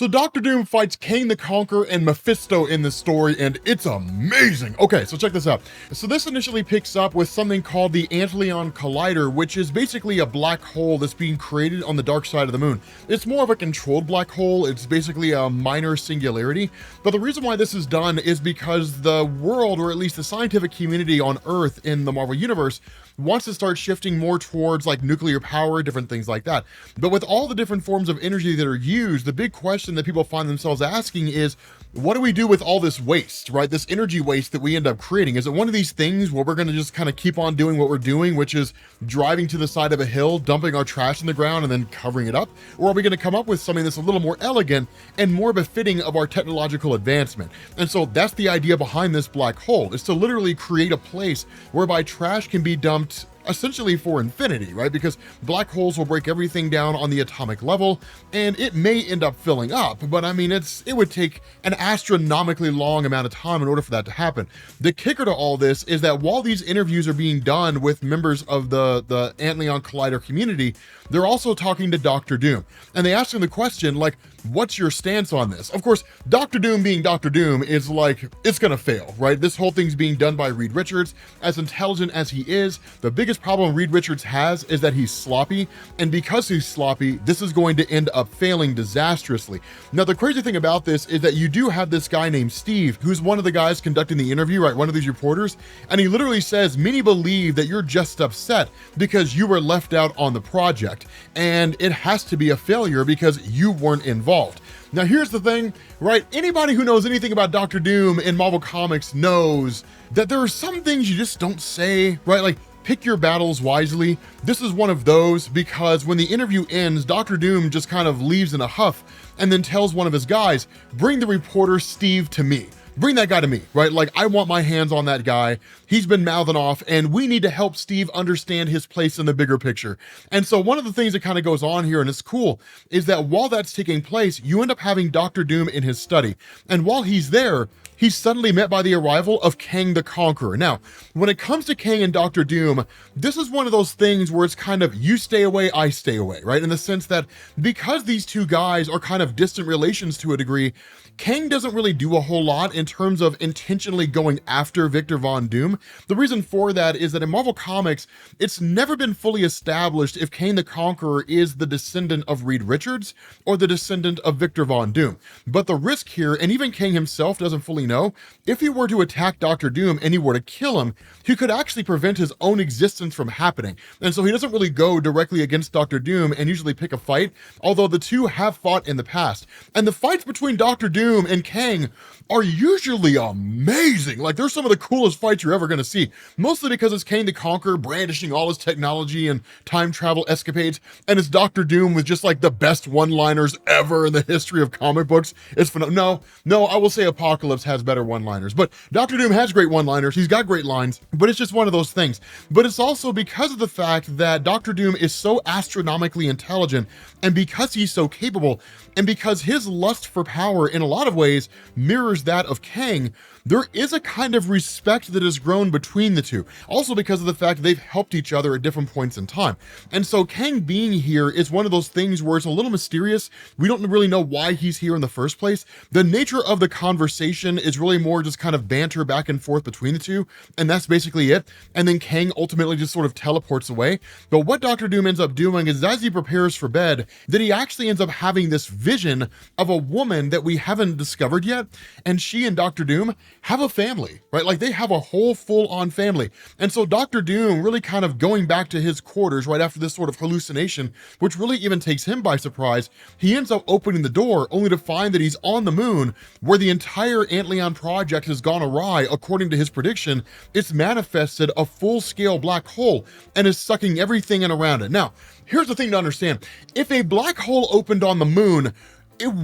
So Doctor Doom fights Kang the Conqueror and Mephisto in this story, and it's amazing. Okay, so check this out. So this initially picks up with something called the Antihero Collider, which is basically a black hole that's being created on the dark side of the moon. It's more of a controlled black hole. It's basically a minor singularity. But the reason why this is done is because the world, or at least the scientific community on Earth in the Marvel Universe, wants to start shifting more towards like nuclear power, different things like that. But with all the different forms of energy that are used, the big question that people find themselves asking is, what do we do with all this waste, right? This energy waste that we end up creating. Is it one of these things where we're going to just kind of keep on doing what we're doing, which is driving to the side of a hill, dumping our trash in the ground and then covering it up? Or are we going to come up with something that's a little more elegant and more befitting of our technological advancement? And so that's the idea behind this black hole, is to literally create a place whereby trash can be dumped essentially for infinity, right? Because black holes will break everything down on the atomic level, and it may end up filling up, but I mean, it would take an astronomically long amount of time in order for that to happen. The kicker to all this is that while these interviews are being done with members of the Antihero Collider community, they're also talking to Doctor Doom, and they ask him the question, like, what's your stance on this? Of course, Doctor Doom being Doctor Doom is like, it's gonna fail, right? This whole thing's being done by Reed Richards. As intelligent as he is, the biggest problem Reed Richards has is that he's sloppy, and because he's sloppy, this is going to end up failing disastrously. Now, the crazy thing about this is that you do have this guy named Steve, who's one of the guys conducting the interview, right? One of these reporters, and he literally says, many believe that you're just upset because you were left out on the project, and it has to be a failure because you weren't involved. Now, here's the thing, right? Anybody who knows anything about Doctor Doom in Marvel Comics knows that there are some things you just don't say, right? Like, pick your battles wisely. This is one of those, because when the interview ends, Doctor Doom just kind of leaves in a huff and then tells one of his guys, bring the reporter Steve to me. Bring that guy to me, right? Like, I want my hands on that guy. He's been mouthing off, and we need to help Steve understand his place in the bigger picture. And so one of the things that kind of goes on here, and it's cool, is that while that's taking place, you end up having Doctor Doom in his study. And while he's there, he's suddenly met by the arrival of Kang the Conqueror. Now, when it comes to Kang and Doctor Doom, this is one of those things where it's kind of you stay away, I stay away, right? In the sense that because these two guys are kind of distant relations to a degree, Kang doesn't really do a whole lot in terms of intentionally going after Werner von Doom. The reason for that is that in Marvel Comics, it's never been fully established if Kang the Conqueror is the descendant of Reed Richards or the descendant of Werner von Doom. But the risk here, and even Kang himself doesn't fully know, if he were to attack Doctor Doom and he were to kill him, he could actually prevent his own existence from happening. And so he doesn't really go directly against Doctor Doom and usually pick a fight, although the two have fought in the past. And the fights between Doctor Doom and Kang are usually amazing. Like, they're some of the coolest fights you're ever going to see, mostly because it's Kang the Conqueror brandishing all his technology and time travel escapades, and it's Doctor Doom with just like the best one-liners ever in the history of comic books. It's phenomenal. No, I will say Apocalypse has better one-liners, but Doctor Doom has great one-liners. He's got great lines, but it's just one of those things. But it's also because of the fact that Doctor Doom is so astronomically intelligent, and because he's so capable, and because his lust for power in a lot of ways mirrors that of Kang, there is a kind of respect that has grown between the two. Also because of the fact that they've helped each other at different points in time. And so Kang being here is one of those things where it's a little mysterious. We don't really know why he's here in the first place. The nature of the conversation is really more just kind of banter back and forth between the two, and that's basically it. And then Kang ultimately just sort of teleports away. But what Doctor Doom ends up doing is, as he prepares for bed, that he actually ends up having this vision of a woman that we haven't discovered yet, and she and Doctor Doom have a family, right? Like, they have a whole full-on family. And so Doctor Doom really kind of going back to his quarters right after this sort of hallucination, which really even takes him by surprise, he ends up opening the door only to find that he's on the moon, where the entire Antihero project has gone awry. According to his prediction, it's manifested a full-scale black hole and is sucking everything in around it. Now, here's the thing to understand. If a black hole opened on the moon,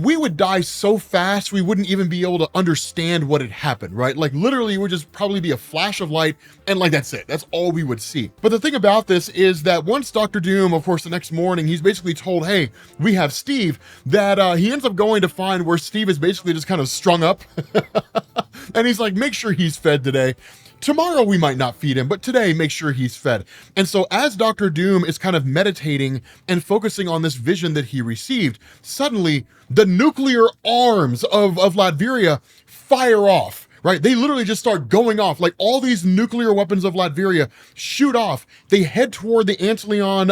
we would die so fast we wouldn't even be able to understand what had happened, right? Like, literally it would just probably be a flash of light, and like, that's it. That's all we would see. But the thing about this is that once Doctor Doom, of course, the next morning, he's basically told, hey, we have Steve, that he ends up going to find where Steve is basically just kind of strung up. And he's like, make sure he's fed today. tomorrow we might not feed him, but today make sure he's fed. And so as Dr. Doom is kind of meditating and focusing on this vision that he received, suddenly the nuclear arms of Latveria fire off. Right? They literally just start going off. Like all these nuclear weapons of Latveria shoot off. They head toward the Antlion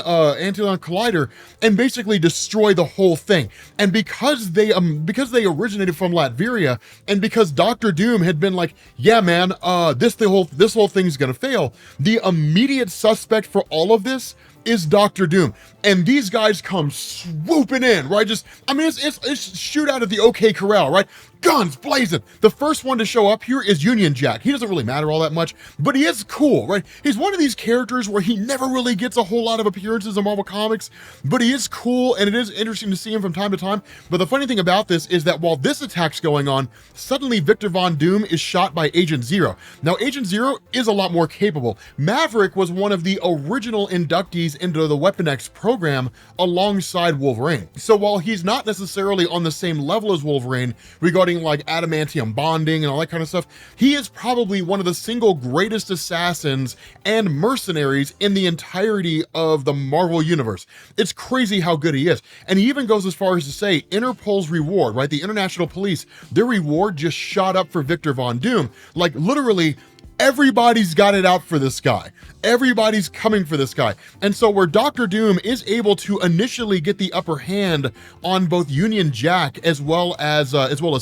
Collider and basically destroy the whole thing. And because they originated from Latveria, and because Dr. Doom had been like, yeah, man, this whole thing's gonna fail, the immediate suspect for all of this is Dr. Doom. And these guys come swooping in, right? It's shootout at the OK Corral, right? Guns blazing. The first one to show up here is Union Jack. He doesn't really matter all that much, but he is cool, right? He's one of these characters where he never really gets a whole lot of appearances in Marvel Comics, but he is cool, and it is interesting to see him from time to time. But the funny thing about this is that while this attack's going on, suddenly Victor Von Doom is shot by Agent Zero. Now, Agent Zero is a lot more capable. Maverick was one of the original inductees into the Weapon X program alongside Wolverine. So while he's not necessarily on the same level as Wolverine regarding like adamantium bonding and all that kind of stuff, he is probably one of the single greatest assassins and mercenaries in the entirety of the Marvel universe. It's crazy how good he is. And he even goes as far as to say Interpol's reward, right? The International Police, their reward just shot up for Victor Von Doom. Like literally, everybody's got it out for this guy. Everybody's coming for this guy. And so where Dr. Doom is able to initially get the upper hand on both Union Jack as well as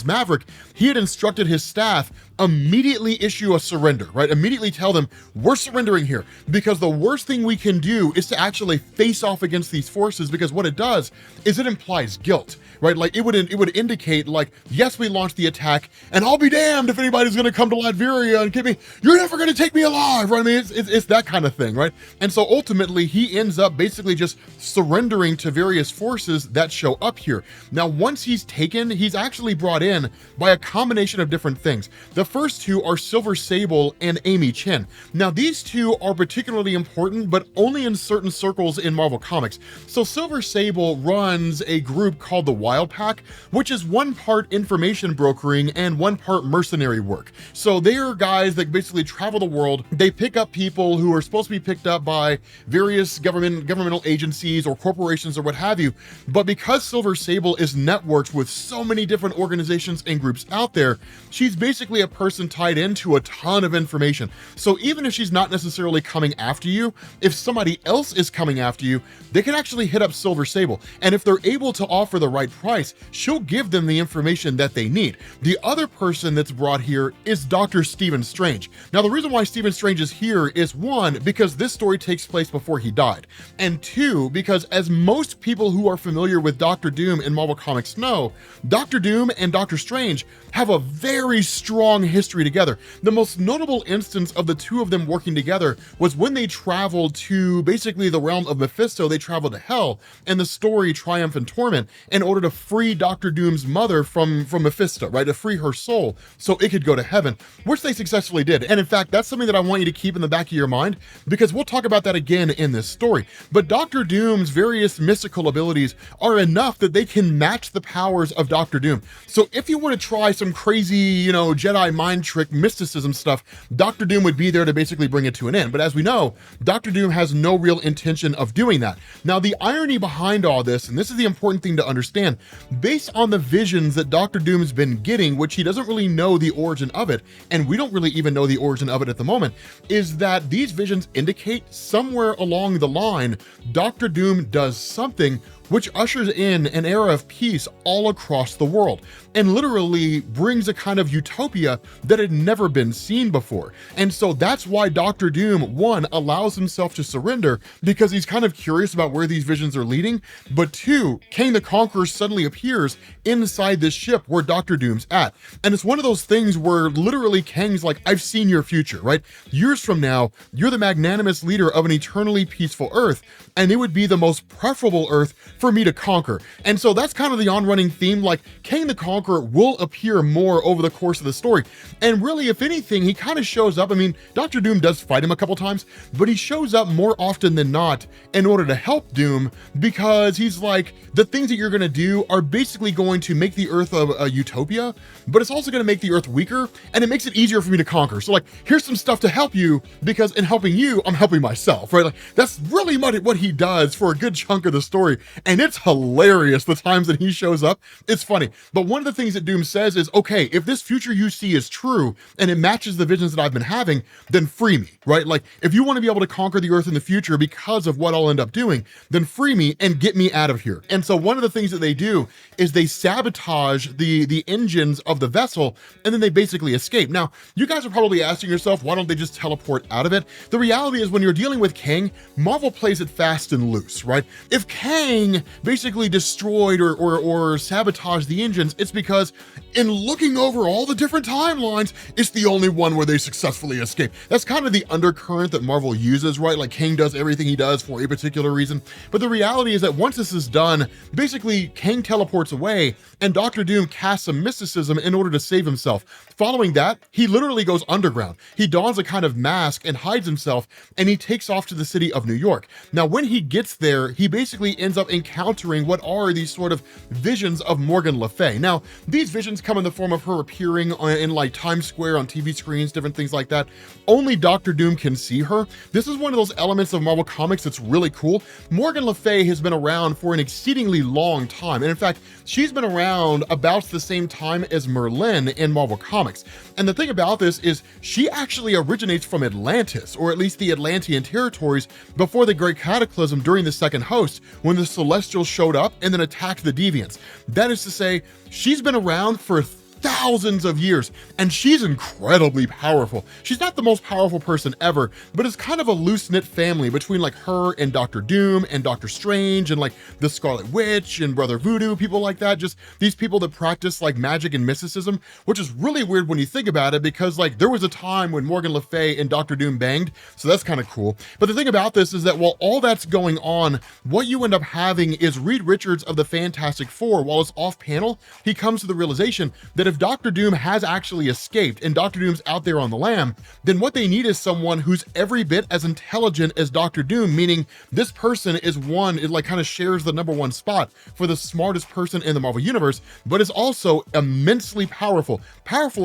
Maverick, he had instructed his staff immediately issue a surrender, right? Immediately tell them, we're surrendering here, because the worst thing we can do is to actually face off against these forces, because what it does is it implies guilt, right? Like it would indicate like, yes, we launched the attack, and I'll be damned if anybody's gonna come to Latveria and get me, you're never gonna take me alive, right? I mean, it's that kind of thing, right? And so ultimately he ends up basically just surrendering to various forces that show up here. Now, once he's taken, he's actually brought in by a combination of different things. The first two are Silver Sable and Amy Chen. Now, these two are particularly important, but only in certain circles in Marvel Comics. So Silver Sable runs a group called the Wild Pack, which is one part information brokering and one part mercenary work. So they are guys that basically travel the world. They pick up people who are supposed to be picked up by various governmental agencies or corporations or what have you. But because Silver Sable is networked with so many different organizations and groups out there, she's basically a person tied into a ton of information. So even if she's not necessarily coming after you, if somebody else is coming after you, they can actually hit up Silver Sable. And if they're able to offer the right price, she'll give them the information that they need. The other person that's brought here is Dr. Stephen Strange. Now, the reason why Stephen Strange is here is one, because this story takes place before he died. And two, because as most people who are familiar with Dr. Doom in Marvel Comics know, Dr. Doom and Dr. Strange have a very strong history together. The most notable instance of the two of them working together was when they traveled to basically the realm of Mephisto. They traveled to Hell in the story Triumph and Torment in order to free Dr. Doom's mother from Mephisto, right? To free her soul so it could go to heaven, which they successfully did. And in fact, that's something that I want you to keep in the back of your mind, because we'll talk about that again in this story. But Dr. Doom's various mystical abilities are enough that they can match the powers of Dr. Doom. So if you were to try some crazy, Jedi mind trick mysticism stuff, Dr. Doom would be there to basically bring it to an end. But as we know, Dr. Doom has no real intention of doing that. Now, the irony behind all this, and this is the important thing to understand, based on the visions that Dr. Doom's been getting, which he doesn't really know the origin of it, and we don't really even know the origin of it at the moment, is that these visions indicate somewhere along the line, Dr. Doom does something which ushers in an era of peace all across the world and literally brings a kind of utopia that had never been seen before. And so that's why Dr. Doom, one, allows himself to surrender, because he's kind of curious about where these visions are leading, but two, Kang the Conqueror suddenly appears inside this ship where Dr. Doom's at. And it's one of those things where literally Kang's like, I've seen your future, right? Years from now, you're the magnanimous leader of an eternally peaceful Earth, and it would be the most preferable Earth for me to conquer. And so that's kind of the on-running theme. Like, Kang the Conqueror will appear more over the course of the story. And really, if anything, he kind of shows up. I mean, Dr. Doom does fight him a couple times, but he shows up more often than not in order to help Doom, because he's like, the things that you're going to do are basically going to make the Earth a utopia, but it's also going to make the Earth weaker, and it makes it easier for me to conquer. So like, here's some stuff to help you, because in helping you, I'm helping myself, right? Like, that's really what he does for a good chunk of the story. And it's hilarious the times that he shows up. It's funny. But one of the things that Doom says is, okay, if this future you see is true and it matches the visions that I've been having, then free me, right? Like, if you want to be able to conquer the Earth in the future because of what I'll end up doing, then free me and get me out of here. And so one of the things that they do is they sabotage the engines of the vessel, and then they basically escape. Now, you guys are probably asking yourself, why don't they just teleport out of it? The reality is, when you're dealing with Kang, Marvel plays it fast and loose, right? If Kang basically destroyed or sabotaged the engines, it's because in looking over all the different timelines, it's the only one where they successfully escape. That's kind of the undercurrent that Marvel uses, right? Like, Kang does everything he does for a particular reason. But the reality is that once this is done, basically Kang teleports away and Dr. Doom casts some mysticism in order to save himself. Following that, he literally goes underground. He dons a kind of mask and hides himself, and he takes off to the city of New York. Now, when he gets there, he basically ends up encountering what are these sort of visions of Morgan Le Fay. Now, these visions come in the form of her appearing in like Times Square on TV screens, different things like that. Only Dr. Doom can see her. This is one of those elements of Marvel Comics that's really cool. Morgan Le Fay has been around for an exceedingly long time. And in fact, she's been around about the same time as Merlin in Marvel Comics. And the thing about this is she actually originates from Atlantis, or at least the Atlantean territories, before the Great Cataclysm during the Second Host, when the Celestials showed up and then attacked the Deviants. That is to say, she's been around for thousands of years, and she's incredibly powerful. She's not the most powerful person ever, but it's kind of a loose-knit family between like her and Dr. Doom and Doctor Strange and like the Scarlet Witch and Brother Voodoo, people like that. Just these people that practice like magic and mysticism, which is really weird when you think about it, because like there was a time when Morgan Le Fay and Dr. Doom banged, so that's kind of cool. But the thing about this is that while all that's going on, what you end up having is Reed Richards of the Fantastic Four, while it's off panel, he comes to the realization that if Dr. Doom has actually escaped and Dr. Doom's out there on the lam, then what they need is someone who's every bit as intelligent as Dr. Doom, meaning this person is like kind of shares the #1 spot for the smartest person in the Marvel Universe, but is also immensely powerful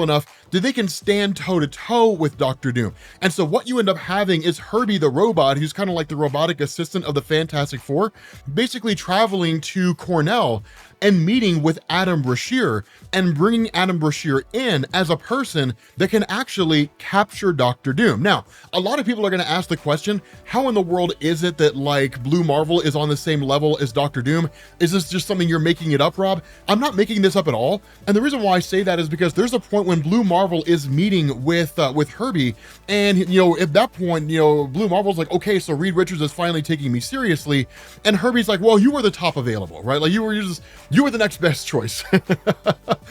enough that they can stand toe to toe with Dr. Doom. And so what you end up having is Herbie the robot, who's kind of like the robotic assistant of the Fantastic Four, basically traveling to Cornell and meeting with Adam Brashear and bringing Adam Brashear in as a person that can actually capture Dr. Doom. Now, a lot of people are going to ask the question, how in the world is it that like Blue Marvel is on the same level as Dr. Doom? Is this just something you're making it up, Rob? I'm not making this up at all. And the reason why I say that is because there's a point when Blue Marvel is meeting with Herbie, and at that point, Blue Marvel's like, okay, so Reed Richards is finally taking me seriously, and Herbie's like, well, you were the top available, right? Like you were the next best choice,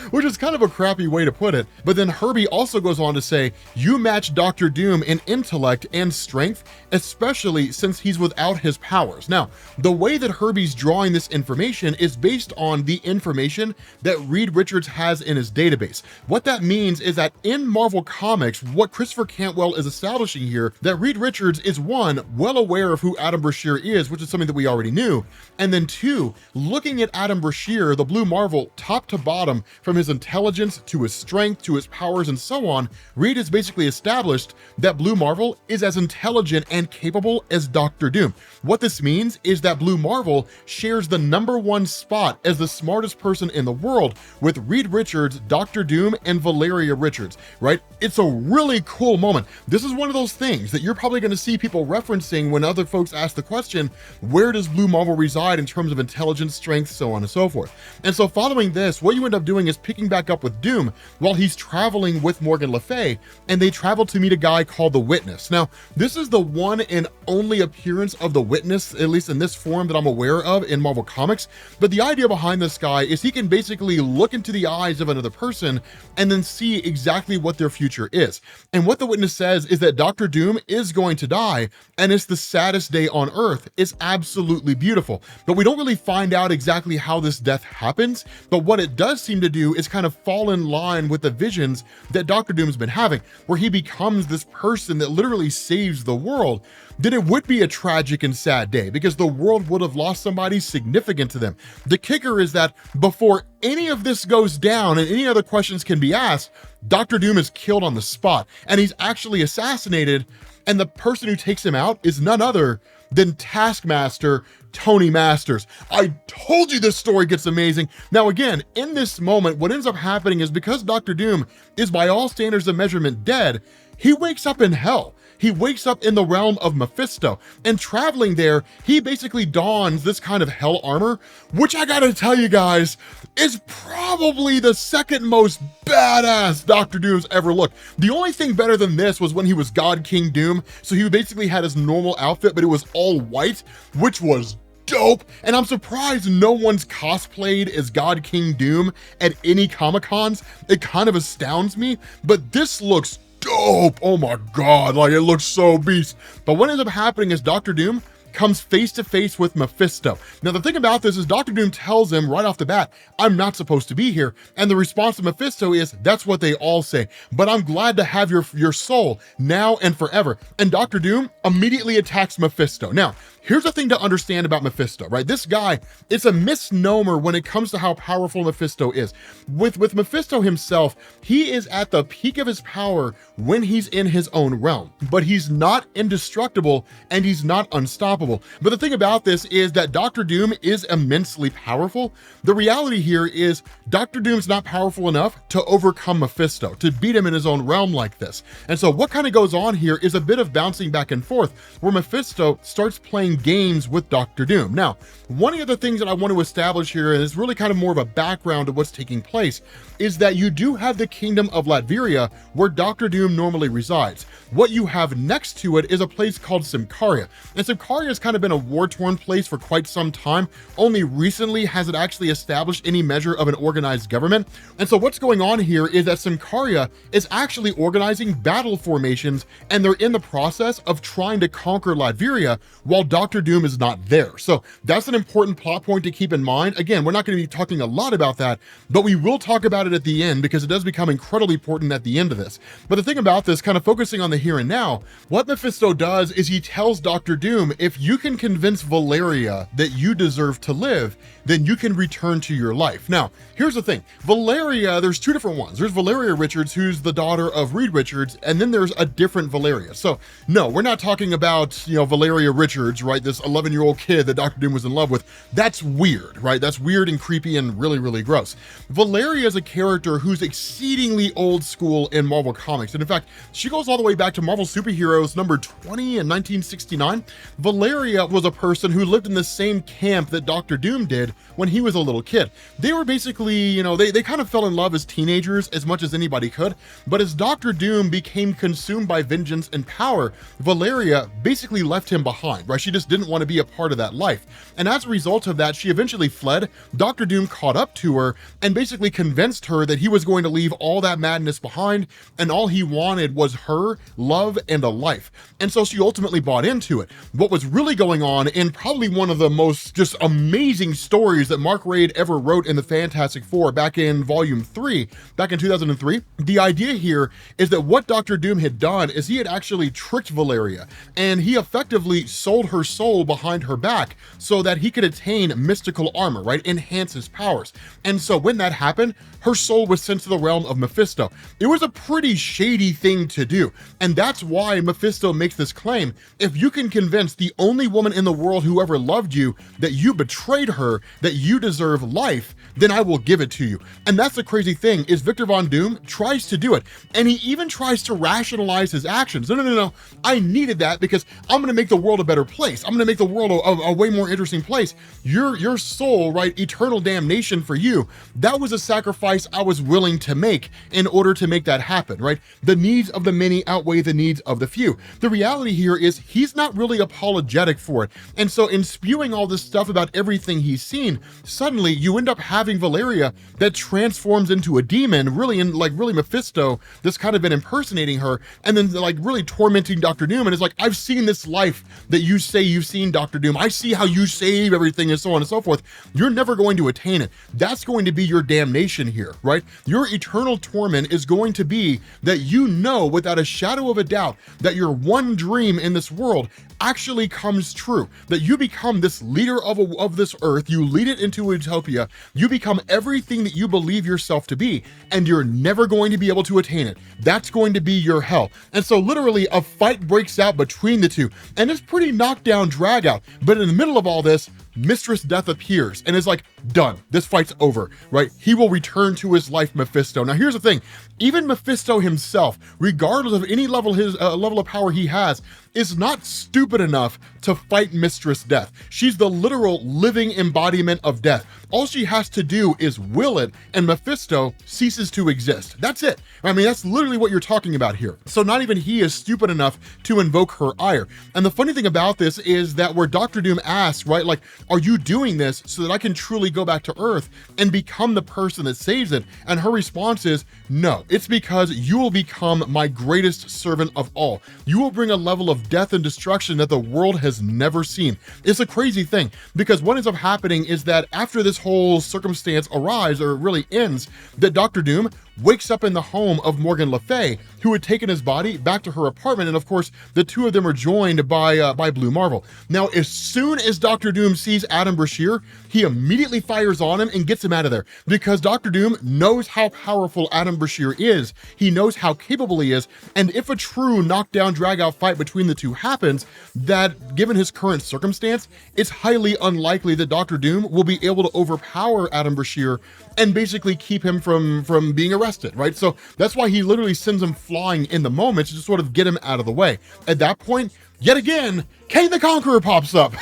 which is kind of a crappy way to put it. But then Herbie also goes on to say, you match Dr. Doom in intellect and strength, especially since he's without his powers. Now, the way that Herbie's drawing this information is based on the information that Reed Richards has in his database. What that means is that in Marvel Comics, what Christopher Cantwell is establishing here, that Reed Richards is one, well aware of who Adam Brashear is, which is something that we already knew, and then two, looking at Adam Brashear, the Blue Marvel, top to bottom, from his intelligence to his strength to his powers and so on, Reed has basically established that Blue Marvel is as intelligent and capable as Dr. Doom. What this means is that Blue Marvel shares the #1 spot as the smartest person in the world with Reed Richards, Dr. Doom, and Valeria Richards, right? It's a really cool moment. This is one of those things that you're probably going to see people referencing when other folks ask the question, where does Blue Marvel reside in terms of intelligence, strength, so on and so forth? And so following this, what you end up doing is picking back up with Doom while he's traveling with Morgan Le Fay, and they travel to meet a guy called the Witness. Now, this is the one and only appearance of the Witness, at least in this form, that I'm aware of in Marvel Comics. But the idea behind this guy is he can basically look into the eyes of another person and then see exactly what their future is. And what the Witness says is that Dr. Doom is going to die, and it's the saddest day on Earth. It's absolutely beautiful. But we don't really find out exactly how this death happens, but what it does seem to do is kind of fall in line with the visions that Dr. Doom's been having, where he becomes this person that literally saves the world. Then it would be a tragic and sad day because the world would have lost somebody significant to them. The kicker is that before any of this goes down and any other questions can be asked, Dr. Doom is killed on the spot, and he's actually assassinated, and the person who takes him out is none other than Taskmaster Tony Masters. I told you this story gets amazing. Now again, in this moment, what ends up happening is because Dr. Doom is by all standards of measurement dead, he wakes up in hell. He wakes up in the realm of Mephisto, and traveling there, he basically dons this kind of hell armor, which I gotta tell you guys, is probably the second most badass Dr. Doom's ever looked. The only thing better than this was when he was God King Doom, so he basically had his normal outfit, but it was all white, which was dope. And I'm surprised no one's cosplayed as God King Doom at any Comic-Cons. It kind of astounds me, but this looks dope. Oh my God, like it looks so beast. But what ends up happening is Dr. Doom comes face to face with Mephisto. Now, the thing about this is Dr. Doom tells him right off the bat, I'm not supposed to be here. And the response of Mephisto is, that's what they all say, but I'm glad to have your soul now and forever. And Dr. Doom immediately attacks Mephisto. Now, here's the thing to understand about Mephisto, right? This guy, it's a misnomer when it comes to how powerful Mephisto is. With Mephisto himself, he is at the peak of his power when he's in his own realm, but he's not indestructible and he's not unstoppable. But the thing about this is that Dr. Doom is immensely powerful. The reality here is Dr. Doom's not powerful enough to overcome Mephisto, to beat him in his own realm like this. And so what kind of goes on here is a bit of bouncing back and forth where Mephisto starts playing games with Dr. Doom. Now, one of the other things that I want to establish here, and it's really kind of more of a background of what's taking place, is that you do have the kingdom of Latveria where Dr. Doom normally resides. What you have next to it is a place called Symkaria. And Symkaria has kind of been a war-torn place for quite some time. Only recently has it actually established any measure of an organized government. And so what's going on here is that Symkaria is actually organizing battle formations, and they're in the process of trying to conquer Latveria while Dr. Doom is not there. So that's an important plot point to keep in mind. Again, we're not going to be talking a lot about that, but we will talk about it at the end because it does become incredibly important at the end of this. But the thing about this, kind of focusing on the here and now, what Mephisto does is he tells Dr. Doom, if you can convince Valeria that you deserve to live, then you can return to your life. Now, here's the thing. Valeria, there's two different ones. There's Valeria Richards, who's the daughter of Reed Richards, and then there's a different Valeria. So no, we're not talking about, Valeria Richards, right? This 11-year-old kid that Dr. Doom was in love with. That's weird, right? That's weird and creepy and really, really gross. Valeria is a character who's exceedingly old school in Marvel Comics. And in fact, she goes all the way back to Marvel Superheroes number 20 in 1969. Valeria was a person who lived in the same camp that Dr. Doom did when he was a little kid. They were basically, they kind of fell in love as teenagers as much as anybody could, but as Dr. Doom became consumed by vengeance and power, Valeria basically left him behind, right? She just didn't want to be a part of that life. And as a result of that, she eventually fled. Dr. Doom caught up to her and basically convinced her that he was going to leave all that madness behind, and all he wanted was her, love, and a life. And so she ultimately bought into it. What was really going on in probably one of the most just amazing stories that Mark Waid ever wrote in the Fantastic Four back in volume 3, back in 2003. The idea here is that what Dr. Doom had done is he had actually tricked Valeria, and he effectively sold her soul behind her back so that he could attain mystical armor, right? Enhance his powers. And so when that happened, her soul was sent to the realm of Mephisto. It was a pretty shady thing to do. And that's why Mephisto makes this claim. If you can convince the only woman in the world who ever loved you that you betrayed her, that you deserve life, then I will give it to you. And that's the crazy thing, is Victor Von Doom tries to do it. And he even tries to rationalize his actions. No, I needed that because I'm gonna make the world a better place. nice. I'm gonna make the world a way more interesting place. Your soul, right? Eternal damnation for you. That was a sacrifice I was willing to make in order to make that happen, right? The needs of the many outweigh the needs of the few. The reality here is he's not really apologetic for it. And so in spewing all this stuff about everything he's seen, suddenly you end up having Valeria that transforms into a demon, really Mephisto that's kind of been impersonating her, and then like really tormenting Dr. Doom, and is like, I've seen this life that you say you've seen, Dr. Doom. I see how you save everything and so on and so forth. You're never going to attain it. That's going to be your damnation here, right? Your eternal torment is going to be that you know without a shadow of a doubt that your one dream in this world actually comes true, that you become this leader of this earth, you lead it into utopia, you become everything that you believe yourself to be, and you're never going to be able to attain it. That's going to be your hell. And so literally a fight breaks out between the two, and it's pretty knockdown, drag out. But in the middle of all this, Mistress Death appears and is like, done, this fight's over, right? He will return to his life, Mephisto. Now here's the thing, even Mephisto himself, regardless of any level of power he has, is not stupid enough to fight Mistress Death. She's the literal living embodiment of death. All she has to do is will it, and Mephisto ceases to exist. That's it. I mean, that's literally what you're talking about here. So not even he is stupid enough to invoke her ire. And the funny thing about this is that where Dr. Doom asks, right, like, are you doing this so that I can truly go back to Earth and become the person that saves it? And her response is, no, it's because you will become my greatest servant of all. You will bring a level of death and destruction that the world has never seen. It's a crazy thing, because what ends up happening is that after this whole circumstance arrives, or really ends, that Dr. Doom wakes up in the home of Morgan Le Fay, who had taken his body back to her apartment, and of course, the two of them are joined by Blue Marvel. Now, as soon as Dr. Doom sees Adam Brashear, he immediately fires on him and gets him out of there, because Dr. Doom knows how powerful Adam Brashear is. He knows how capable he is, and if a true knockdown, drag-out fight between the two happens, that given his current circumstance, it's highly unlikely that Dr. Doom will be able to overpower Adam Brashear and basically keep him from being arrested, right? So that's why he literally sends him flying in the moment to just sort of get him out of the way. At that point, yet again, Kang the Conqueror pops up.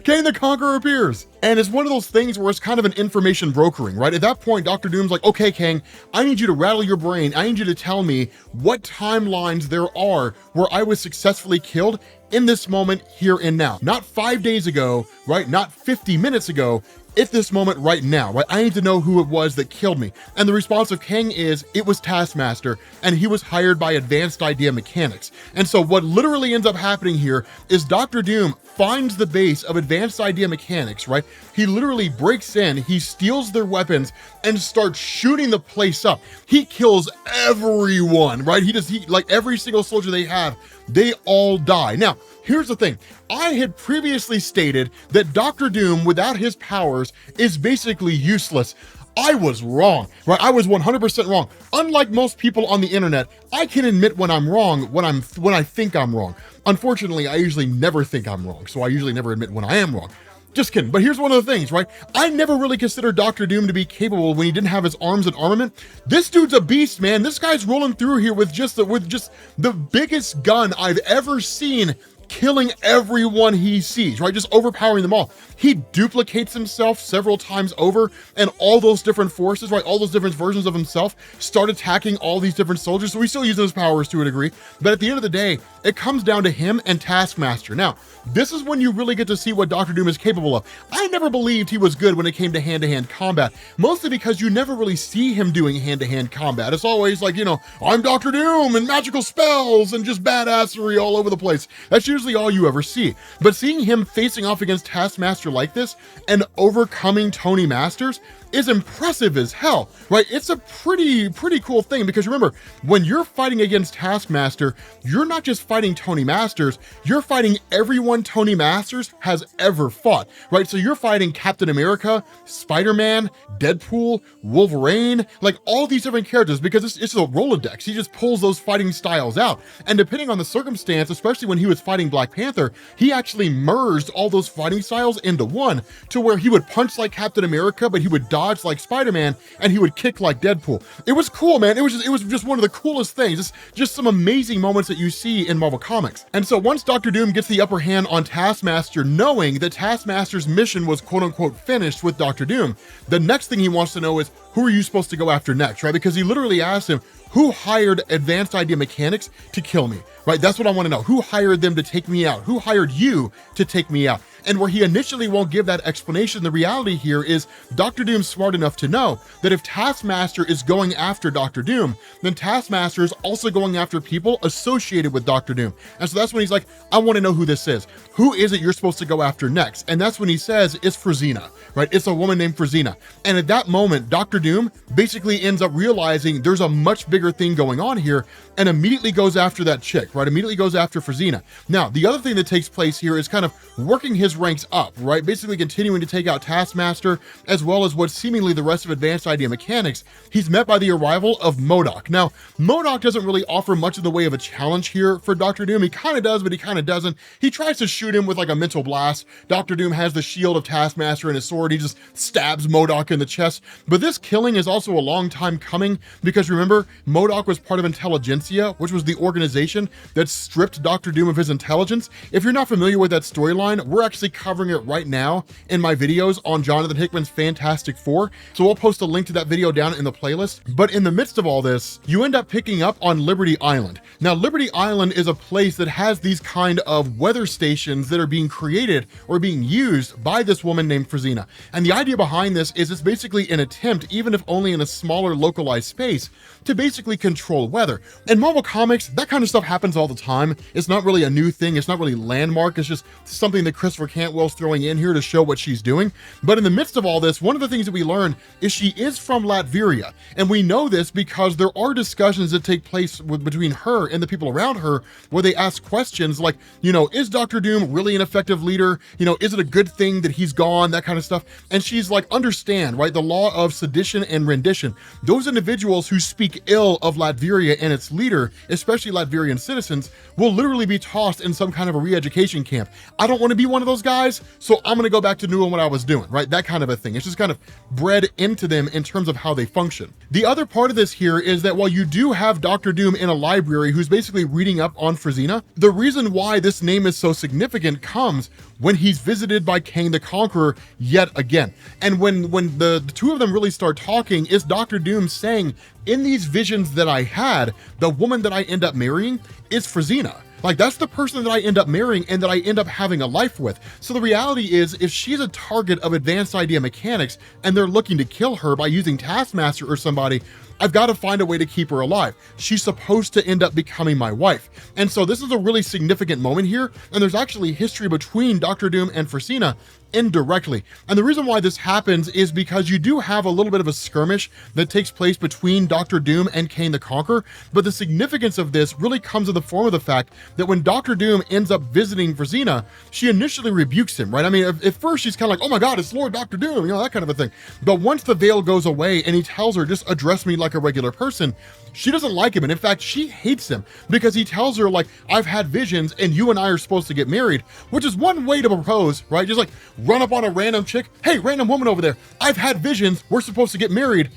Kang the Conqueror appears. And it's one of those things where it's kind of an information brokering, right? At that point, Dr. Doom's like, okay, Kang, I need you to rattle your brain. I need you to tell me what timelines there are where I was successfully killed in this moment, here and now. Not 5 days ago, right? Not 50 minutes ago. At this moment right now, right? I need to know who it was that killed me. And the response of Kang is, it was Taskmaster, and he was hired by Advanced Idea Mechanics. And so what literally ends up happening here is Dr. Doom finds the base of Advanced Idea Mechanics, right? He literally breaks in, he steals their weapons, and starts shooting the place up. He kills everyone, right? He like every single soldier they have, they all die. Now, here's the thing. I had previously stated that Dr. Doom, without his powers, is basically useless. I was wrong, right? I was 100% wrong. Unlike most people on the internet, I can admit when I'm wrong, when I think I'm wrong. Unfortunately, I usually never think I'm wrong, so I usually never admit when I am wrong. Just kidding. But here's one of the things, right? I never really considered Dr. Doom to be capable when he didn't have his arms and armament. This dude's a beast, man. This guy's rolling through here with just the biggest gun I've ever seen, killing everyone he sees, right? Just overpowering them all. He duplicates himself several times over, and all those different forces, right? All those different versions of himself start attacking all these different soldiers. So he's still using his powers to a degree, but at the end of the day, it comes down to him and Taskmaster. Now, this is when you really get to see what Dr. Doom is capable of. I never believed he was good when it came to hand-to-hand combat, mostly because you never really see him doing hand-to-hand combat. It's always like, you know, I'm Dr. Doom and magical spells and just badassery all over the place. That's usually all you ever see. But seeing him facing off against Taskmaster like this and overcoming Tony Masters is impressive as hell, right? It's a pretty cool thing, because remember, when you're fighting against Taskmaster, you're not just fighting Tony Masters, you're fighting everyone Tony Masters has ever fought, right? So you're fighting Captain America, Spider-Man, Deadpool, Wolverine, like all these different characters, because it's a Rolodex. He just pulls those fighting styles out. And depending on the circumstance, especially when he was fighting Black Panther, he actually merged all those fighting styles into one, to where he would punch like Captain America, but he would dodge like Spider-Man, and he would kick like Deadpool. It was cool, man. It was just one of the coolest things. Just some amazing moments that you see in Marvel Comics. And so once Dr. Doom gets the upper hand on Taskmaster, knowing that Taskmaster's mission was quote unquote finished with Dr. Doom, the next thing he wants to know is, who are you supposed to go after next, right? Because he literally asked him, who hired Advanced Idea Mechanics to kill me, right? That's what I want to know. Who hired them to take me out? Who hired you to take me out? And where he initially won't give that explanation, the reality here is Dr. Doom's smart enough to know that if Taskmaster is going after Dr. Doom, then Taskmaster is also going after people associated with Dr. Doom. And so that's when he's like, I want to know who this is. Who is it you're supposed to go after next? And that's when he says, it's Frezina, right? It's a woman named Frezina. And at that moment, Dr. Doom basically ends up realizing there's a much bigger thing going on here, and immediately goes after that chick, right? Immediately goes after Frezina. Now, the other thing that takes place here is kind of working his ranks up, right? Basically continuing to take out Taskmaster, as well as what's seemingly the rest of Advanced Idea Mechanics. He's met by the arrival of M.O.D.O.K. Now, M.O.D.O.K doesn't really offer much in the way of a challenge here for Dr. Doom. He kind of does, but he kind of doesn't. He tries to shoot him with like a mental blast. Dr. Doom has the shield of Taskmaster and his sword. He just stabs M.O.D.O.K in the chest. But this killing is also a long time coming, because remember, M.O.D.O.K was part of Intelligentsia, which was the organization that stripped Dr. Doom of his intelligence. If you're not familiar with that storyline, we're actually covering it right now in my videos on Jonathan Hickman's Fantastic Four. So we'll post a link to that video down in the playlist. But in the midst of all this, you end up picking up on Liberty Island. Now, Liberty Island is a place that has these kind of weather stations that are being created or being used by this woman named Frezina. And the idea behind this is it's basically an attempt, even if only in a smaller localized space, to basically control weather. In Marvel Comics, that kind of stuff happens all the time. It's not really a new thing. It's not really landmark. It's just something that Christopher Cantwell's throwing in here to show what she's doing. But in the midst of all this, one of the things that we learn is she is from Latveria. And we know this because there are discussions that take place between her and the people around her, where they ask questions like, you know, is Dr. Doom really an effective leader? You know, is it a good thing that he's gone? That kind of stuff. And she's like, understand, right? The law of sedition and rendition. Those individuals who speak ill of Latveria and its leader, especially Latverian citizens, will literally be tossed in some kind of a re-education camp. I don't want to be one of those guys, so I'm going to go back to doing what I was doing, right? That kind of a thing. It's just kind of bred into them in terms of how they function. The other part of this here is that while you do have Dr. Doom in a library who's basically reading up on Frezina, the reason why this name is so significant comes when he's visited by Kang the Conqueror yet again. And when the two of them really start talking, is Dr. Doom saying, in these visions that I had, the woman that I end up marrying is Frezina. Like, that's the person that I end up marrying and that I end up having a life with. So the reality is, if she's a target of Advanced Idea Mechanics and they're looking to kill her by using Taskmaster or somebody, I've got to find a way to keep her alive. She's supposed to end up becoming my wife. And so this is a really significant moment here. And there's actually history between Dr. Doom and Frezina indirectly. And the reason why this happens is because you do have a little bit of a skirmish that takes place between Dr. Doom and Kang the Conqueror. But the significance of this really comes in the form of the fact that when Dr. Doom ends up visiting Frezina, she initially rebukes him, right? I mean, at first she's kind of like, oh my God, it's Lord Dr. Doom, you know, that kind of a thing. But once the veil goes away and he tells her, just address me like a regular person, she doesn't like him. And in fact, she hates him because he tells her, like, I've had visions and you and I are supposed to get married, which is one way to propose, right? Just like run up on a random chick. Hey, random woman over there. I've had visions. We're supposed to get married.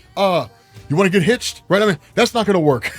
You want to get hitched, right? I mean, that's not going to work.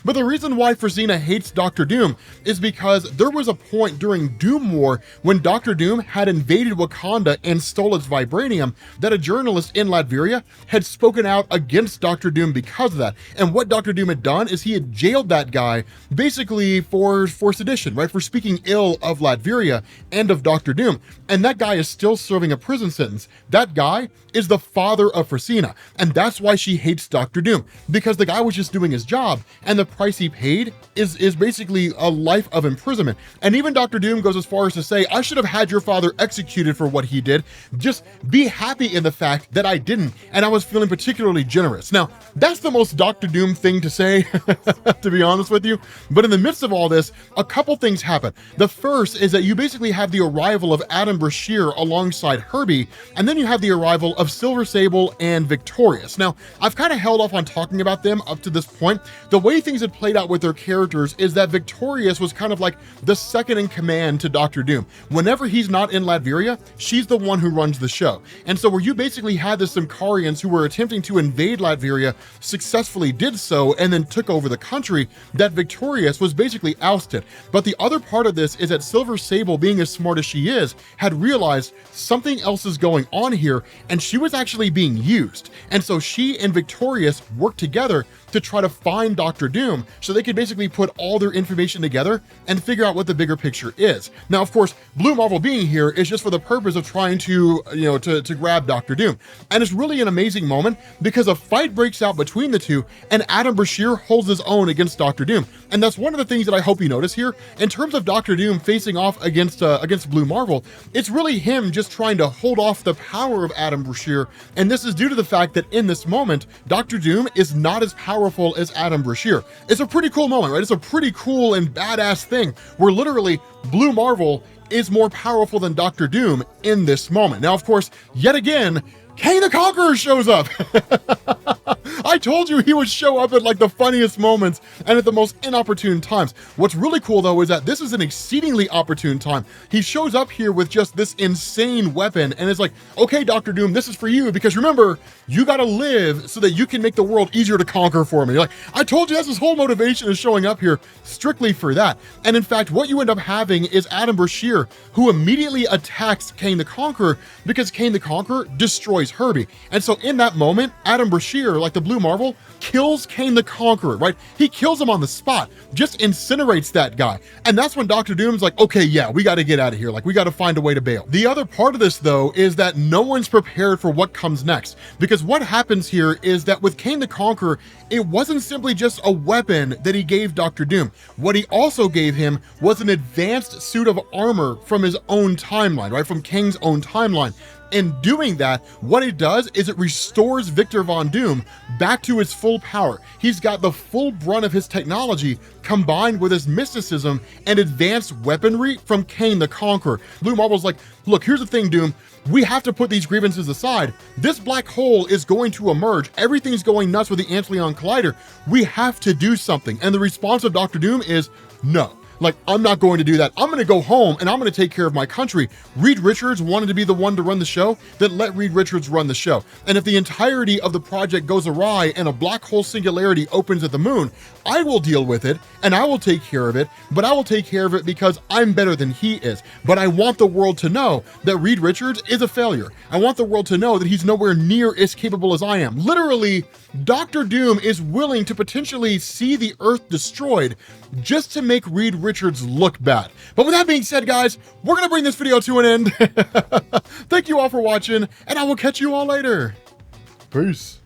But the reason why Frezina hates Dr. Doom is because there was a point during Doom War when Dr. Doom had invaded Wakanda and stole its vibranium that a journalist in Latveria had spoken out against Dr. Doom because of that. And what Dr. Doom had done is he had jailed that guy basically for sedition, right? For speaking ill of Latveria and of Dr. Doom. And that guy is still serving a prison sentence. That guy is the father of Frezina. And that's why she hates Dr. Doom, because the guy was just doing his job, and the price he paid is basically a life of imprisonment. And even Dr. Doom goes as far as to say, I should have had your father executed for what he did. Just be happy in the fact that I didn't, and I was feeling particularly generous. Now, that's the most Dr. Doom thing to say, to be honest with you. But in the midst of all this, a couple things happen. The first is that you basically have the arrival of Adam Brashear alongside Herbie, and then you have the arrival of Silver Sable and Victorious. Now, I've kind of held off on talking about them up to this point. The way things had played out with their characters is that Victorious was kind of like the second in command to Dr. Doom. Whenever he's not in Latveria, she's the one who runs the show. And so where you basically had the Simkarians who were attempting to invade Latveria, successfully did so and then took over the country, that Victorious was basically ousted. But the other part of this is that Silver Sable, being as smart as she is, had realized something else is going on here, and she was actually being used. And so she and Victorious worked together to try to find Dr. Doom so they could basically put all their information together and figure out what the bigger picture is. Now, of course, Blue Marvel being here is just for the purpose of trying to, to grab Dr. Doom. And it's really an amazing moment because a fight breaks out between the two and Adam Brashear holds his own against Dr. Doom. And that's one of the things that I hope you notice here. In terms of Dr. Doom facing off against Blue Marvel, it's really him just trying to hold off the power of Adam Brashear. And this is due to the fact that in this moment, Dr. Doom is not as powerful as Adam Brashear. It's a pretty cool moment, right? It's a pretty cool and badass thing where literally Blue Marvel is more powerful than Dr. Doom in this moment. Now, of course, yet again, Kang the Conqueror shows up. I told you he would show up at like the funniest moments and at the most inopportune times. What's really cool though is that this is an exceedingly opportune time. He shows up here with just this insane weapon and is like, okay, Dr. Doom, this is for you because remember, you gotta live so that you can make the world easier to conquer for me. You're like, I told you that's his whole motivation is showing up here strictly for that. And in fact, what you end up having is Adam Brashear, who immediately attacks Kang the Conqueror because Kang the Conqueror destroys Herbie. And so in that moment, Adam Brashear, like the Blue Marvel, kills Kang the Conqueror, right? He kills him on the spot, just incinerates that guy. And that's when Dr. Doom's like, okay, yeah, we got to get out of here. Like, we got to find a way to bail. The other part of this, though, is that no one's prepared for what comes next. Because what happens here is that with Kang the Conqueror, it wasn't simply just a weapon that he gave Dr. Doom. What he also gave him was an advanced suit of armor from his own timeline, right? From Kang's own timeline. In doing that, what it does is it restores Victor Von Doom back to his full power. He's got the full brunt of his technology combined with his mysticism and advanced weaponry from Kang the Conqueror. Blue Marvel's like, look, here's the thing, Doom. We have to put these grievances aside. This black hole is going to emerge. Everything's going nuts with the Antihero Collider. We have to do something. And the response of Dr. Doom is no. Like, I'm not going to do that. I'm going to go home and I'm going to take care of my country. Reed Richards wanted to be the one to run the show, then let Reed Richards run the show. And if the entirety of the project goes awry and a black hole singularity opens at the moon, I will deal with it and I will take care of it, but I will take care of it because I'm better than he is. But I want the world to know that Reed Richards is a failure. I want the world to know that he's nowhere near as capable as I am. Literally, Dr. Doom is willing to potentially see the Earth destroyed just to make Reed Richards look bad. But with that being said, guys, we're gonna bring this video to an end. Thank you all for watching, and I will catch you all later. Peace.